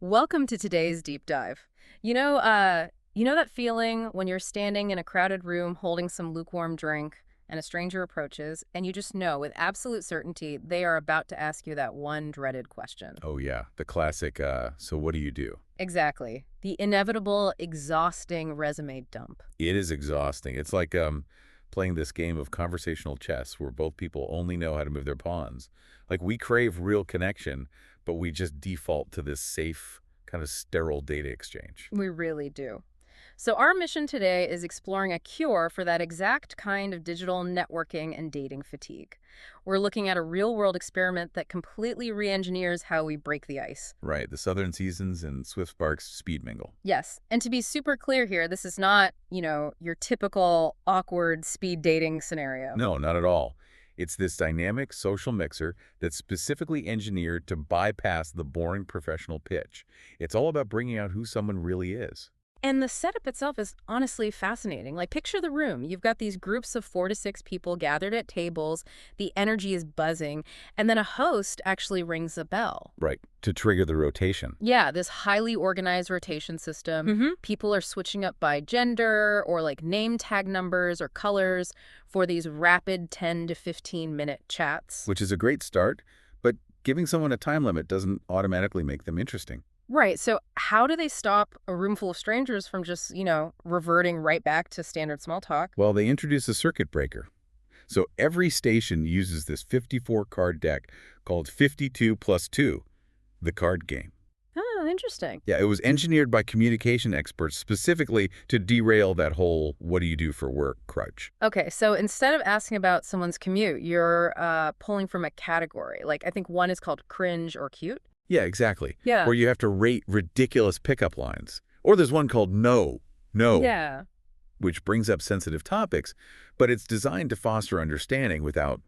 Welcome to today's deep dive. You know that feeling when you're standing in a crowded room holding some lukewarm drink and a stranger approaches and you just know with absolute certainty they are about to ask you that one dreaded question. Oh, yeah. The classic, so what do you do? Exactly. The inevitable, exhausting resume dump. It is exhausting. It's like playing this game of conversational chess where both people only know how to move their pawns. Like we crave real connection, but we just default to this safe, kind of sterile data exchange. We really do. So, our mission today is exploring a cure for that exact kind of digital networking and dating fatigue. We're looking at a real world experiment that completely re engineers how we break the ice. Right. The Southern Seasons and Swift Sparks speed mingle. Yes. And to be super clear here, this is not, your typical awkward speed dating scenario. No, not at all. It's this dynamic social mixer that's specifically engineered to bypass the boring professional pitch. It's all about bringing out who someone really is. And the setup itself is honestly fascinating. Like, picture the room. You've got these groups of 4 to 6 people gathered at tables. The energy is buzzing. And then a host actually rings a bell. Right. To trigger the rotation. Yeah, this highly organized rotation system. People are switching up by gender or like name tag numbers or colors for these rapid 10 to 15 minute chats. Which is a great start, but giving someone a time limit doesn't automatically make them interesting. Right. So how do they stop a room full of strangers from just, reverting right back to standard small talk? Well, they introduce a circuit breaker. So every station uses this 54-card deck called 52 plus 2, the card game. Oh, interesting. Yeah, it was engineered by communication experts specifically to derail that whole what do you do for work crutch. Okay, so instead of asking about someone's commute, you're pulling from a category. Like, I think one is called cringe or cute. Yeah, exactly. Yeah. Where you have to rate ridiculous pickup lines. Or there's one called no, no, Yeah. which brings up sensitive topics, but it's designed to foster understanding without,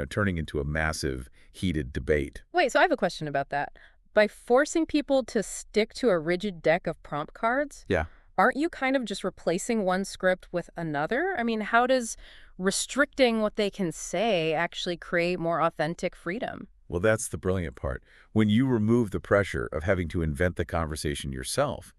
turning into a massive, heated debate. Wait, so I have a question about that. By forcing people to stick to a rigid deck of prompt cards, Yeah. aren't you kind of just replacing one script with another? I mean, how does restricting what they can say actually create more authentic freedom? Well, that's the brilliant part. When you remove the pressure of having to invent the conversation yourself,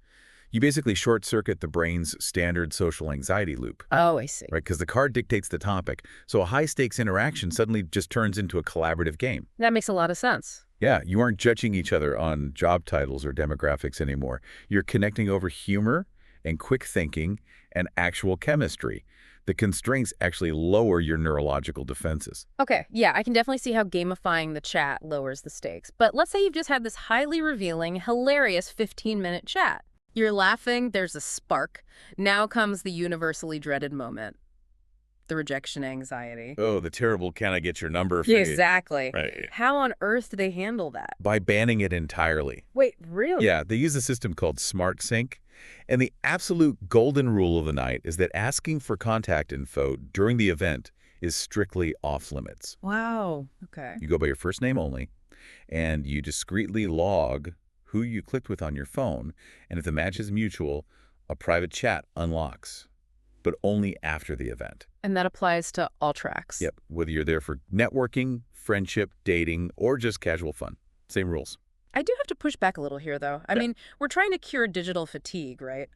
you basically short-circuit the brain's standard social anxiety loop, Oh, I see. right? Because the card dictates the topic, so a high-stakes interaction suddenly just turns into a collaborative game. That makes a lot of sense. Yeah, you aren't judging each other on job titles or demographics anymore. You're connecting over humor and quick thinking and actual chemistry. The constraints actually lower your neurological defenses. Okay, yeah, I can definitely see how gamifying the chat lowers the stakes. But let's say you've just had this highly revealing, hilarious 15-minute chat. You're laughing, there's a spark. Now comes the universally dreaded moment. The rejection anxiety. Oh, the terrible can I get your number for Yeah, you? exactly. Right. How on earth do they handle that? By banning it entirely. Wait, really? Yeah, they use a system called Smart Sync. And the absolute golden rule of the night is that asking for contact info during the event is strictly off limits. Wow. Okay. You go by your first name only, and you discreetly log who you clicked with on your phone, and if the match is mutual, a private chat unlocks, but only after the event. And that applies to all tracks. Yep, whether you're there for networking, friendship, dating, or just casual fun. Same rules. I do have to push back a little here, though. I Yeah. mean, we're trying to cure digital fatigue, right?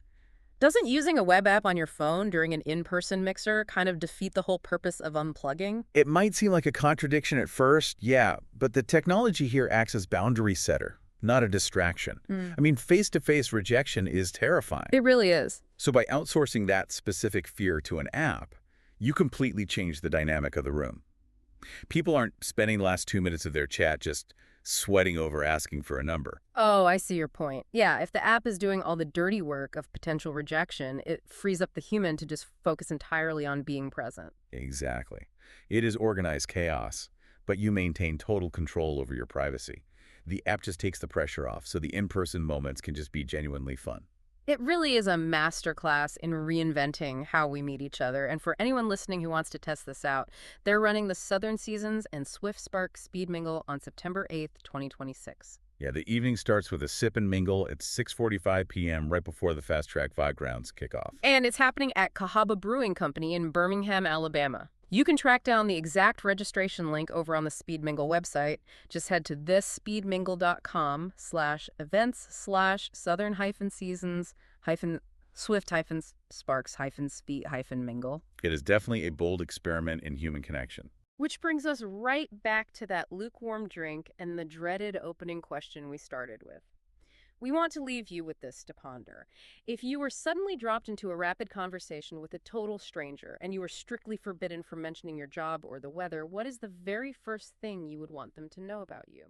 Doesn't using a web app on your phone during an in-person mixer kind of defeat the whole purpose of unplugging? It might seem like a contradiction at first, yeah, but the technology here acts as boundary setter, not a distraction. I mean, face-to-face rejection is terrifying. It really is. So by outsourcing that specific fear to an app, you completely change the dynamic of the room. People aren't spending the last 2 minutes of their chat just sweating over asking for a number. Oh, I see your point. Yeah, if the app is doing all the dirty work of potential rejection, it frees up the human to just focus entirely on being present. Exactly. It is organized chaos, but you maintain total control over your privacy. The app just takes the pressure off, so the in-person moments can just be genuinely fun. It really is a masterclass in reinventing how we meet each other. And for anyone listening who wants to test this out, they're running the Southern Seasons and Swift Spark Speed Mingle on September 8th, 2026. Yeah, the evening starts with a sip and mingle at 6:45 p.m. right before the Fast Track 5 grounds kick off. And it's happening at Cahaba Brewing Company in Birmingham, Alabama. You can track down the exact registration link over on the Speed Mingle website. Just head to thisSpeedMingle.com/events/southern-seasons-swift-sparks-speed-mingle. It is definitely a bold experiment in human connection. Which brings us right back to that lukewarm drink and the dreaded opening question we started with. We want to leave you with this to ponder. If you were suddenly dropped into a rapid conversation with a total stranger and you were strictly forbidden from mentioning your job or the weather, what is the very first thing you would want them to know about you?